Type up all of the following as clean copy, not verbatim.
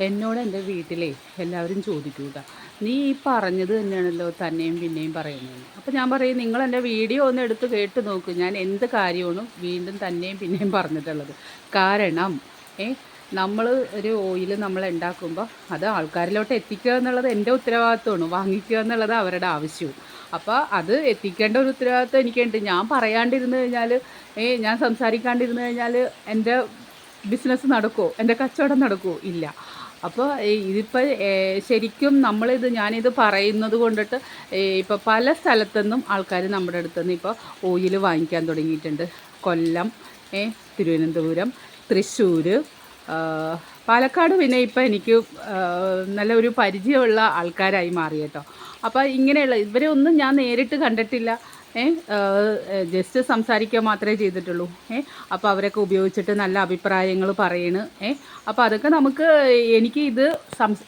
എന്നോട് എൻ്റെ വീട്ടിലേ എല്ലാവരും ചോദിക്കൂട്ടാ, നീ ഈ പറഞ്ഞത് തന്നെയാണല്ലോ തന്നെയും പിന്നെയും പറയുന്നത്. അപ്പോൾ ഞാൻ പറയും, നിങ്ങൾ എൻ്റെ വീഡിയോ ഒന്ന് എടുത്ത് കേട്ട് നോക്ക്, ഞാൻ എന്ത് കാര്യമാണ് വീണ്ടും തന്നെയും പിന്നെയും പറഞ്ഞിട്ടുള്ളത്. കാരണം നമ്മൾ ഒരു ഓയിൽ നമ്മൾ ഉണ്ടാക്കുമ്പോൾ അത് ആൾക്കാരിലോട്ട് എത്തിക്കുക എന്നുള്ളത് എൻ്റെ ഉത്തരവാദിത്വമാണ്, വാങ്ങിക്കുക എന്നുള്ളത് അവരുടെ ആവശ്യവും. അപ്പോൾ അത് എത്തിക്കേണ്ട ഒരു ഉത്തരവാദിത്വം എനിക്കുണ്ട്. ഞാൻ പറയാണ്ടിരുന്നു കഴിഞ്ഞാൽ, ഞാൻ സംസാരിക്കാണ്ടിരുന്നു കഴിഞ്ഞാൽ എൻ്റെ ബിസിനസ് നടക്കുമോ, എൻ്റെ കച്ചവടം നടക്കുമോ? ഇല്ല. അപ്പോൾ ഇതിപ്പോൾ ശരിക്കും ഞാനിത് പറയുന്നത് കൊണ്ടിട്ട് ഇപ്പോൾ പല സ്ഥലത്തുനിന്നും ആൾക്കാർ നമ്മുടെ അടുത്തുനിന്ന് ഇപ്പോൾ ഓയിൽ വാങ്ങിക്കാൻ തുടങ്ങിയിട്ടുണ്ട്. കൊല്ലം, തിരുവനന്തപുരം, തൃശ്ശൂർ, പാലക്കാട് പിന്നെ ഇപ്പോൾ എനിക്ക് നല്ല ഒരു പരിചയമുള്ള ആൾക്കാരായി മാറി കേട്ടോ. അപ്പോൾ ഇങ്ങനെയുള്ള ഇവരെ ഒന്നും ഞാൻ നേരിട്ട് കണ്ടിട്ടില്ല, ജസ്റ്റ് സംസാരിക്കുക മാത്രമേ ചെയ്തിട്ടുള്ളൂ. അപ്പോൾ അവരൊക്കെ ഉപയോഗിച്ചിട്ട് നല്ല അഭിപ്രായങ്ങൾ പറയണ്. അപ്പോൾ അതൊക്കെ എനിക്ക് ഇത്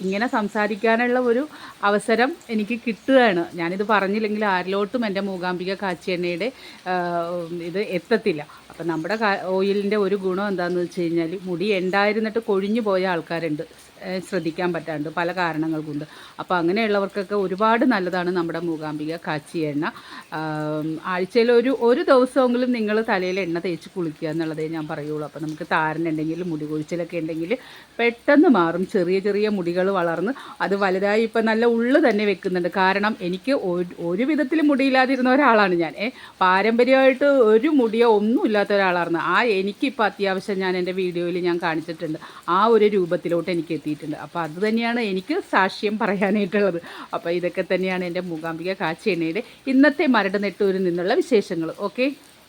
ഇങ്ങനെ സംസാരിക്കാനുള്ള ഒരു അവസരം എനിക്ക് കിട്ടുകയാണ്. ഞാനിത് പറഞ്ഞില്ലെങ്കിൽ ആരിലോട്ടും എൻ്റെ മൂകാംബിക കാച്ചി എണ്ണയുടെ ഇത് എത്തത്തില്ല. അപ്പം നമ്മുടെ ഓയിലിൻ്റെ ഒരു ഗുണം എന്താണെന്ന് വെച്ച് കഴിഞ്ഞാൽ, മുടി ഉണ്ടായിരുന്നിട്ട് കൊഴിഞ്ഞു പോയ ആൾക്കാരുണ്ട്, ശ്രദ്ധിക്കാൻ പറ്റാണ്ട് പല കാരണങ്ങൾ കൊണ്ട്. അപ്പോൾ അങ്ങനെയുള്ളവർക്കൊക്കെ ഒരുപാട് നല്ലതാണ് നമ്മുടെ മൂകാംബിക കാച്ചി എണ്ണ. ആഴ്ചയിൽ ഒരു ദിവസമെങ്കിലും നിങ്ങൾ തലയിൽ എണ്ണ തേച്ച് കുളിക്കുക എന്നുള്ളതേ ഞാൻ പറയുള്ളൂ. അപ്പോൾ നമുക്ക് താരനുണ്ടെങ്കിൽ, മുടി കൊഴിച്ചിലൊക്കെ ഉണ്ടെങ്കിൽ പെട്ടെന്ന് മാറും. ചെറിയ ചെറിയ മുടികൾ വളർന്ന് അത് വലുതായി ഇപ്പം നല്ല ഉള്ളു തന്നെ വെക്കുന്നുണ്ട്. കാരണം എനിക്ക് ഒരു വിധത്തിൽ മുടിയില്ലാതിരുന്ന ഒരാളാണ് ഞാൻ. പാരമ്പര്യമായിട്ട് ഒരു മുടിയോ ഒന്നും ഇല്ലാത്ത ഒരാളായിരുന്നു. എനിക്കിപ്പോൾ അത്യാവശ്യം ഞാൻ എൻ്റെ വീഡിയോയിൽ ഞാൻ കാണിച്ചിട്ടുണ്ട്, ആ ഒരു രൂപത്തിലോട്ട് എനിക്ക് എത്തിയിട്ടുണ്ട്. അപ്പോൾ അത് തന്നെയാണ് എനിക്ക് സാക്ഷ്യം പറയാനായിട്ടുള്ളത്. അപ്പോൾ ഇതൊക്കെ തന്നെയാണ് എൻ്റെ മൂകാംബിക കാച്ചി എണ്ണയുടെ ഇന്നത്തെ മരട് നെട്ടൂരിൽ നിന്നുള്ള വിശേഷങ്ങൾ. ഓക്കെ.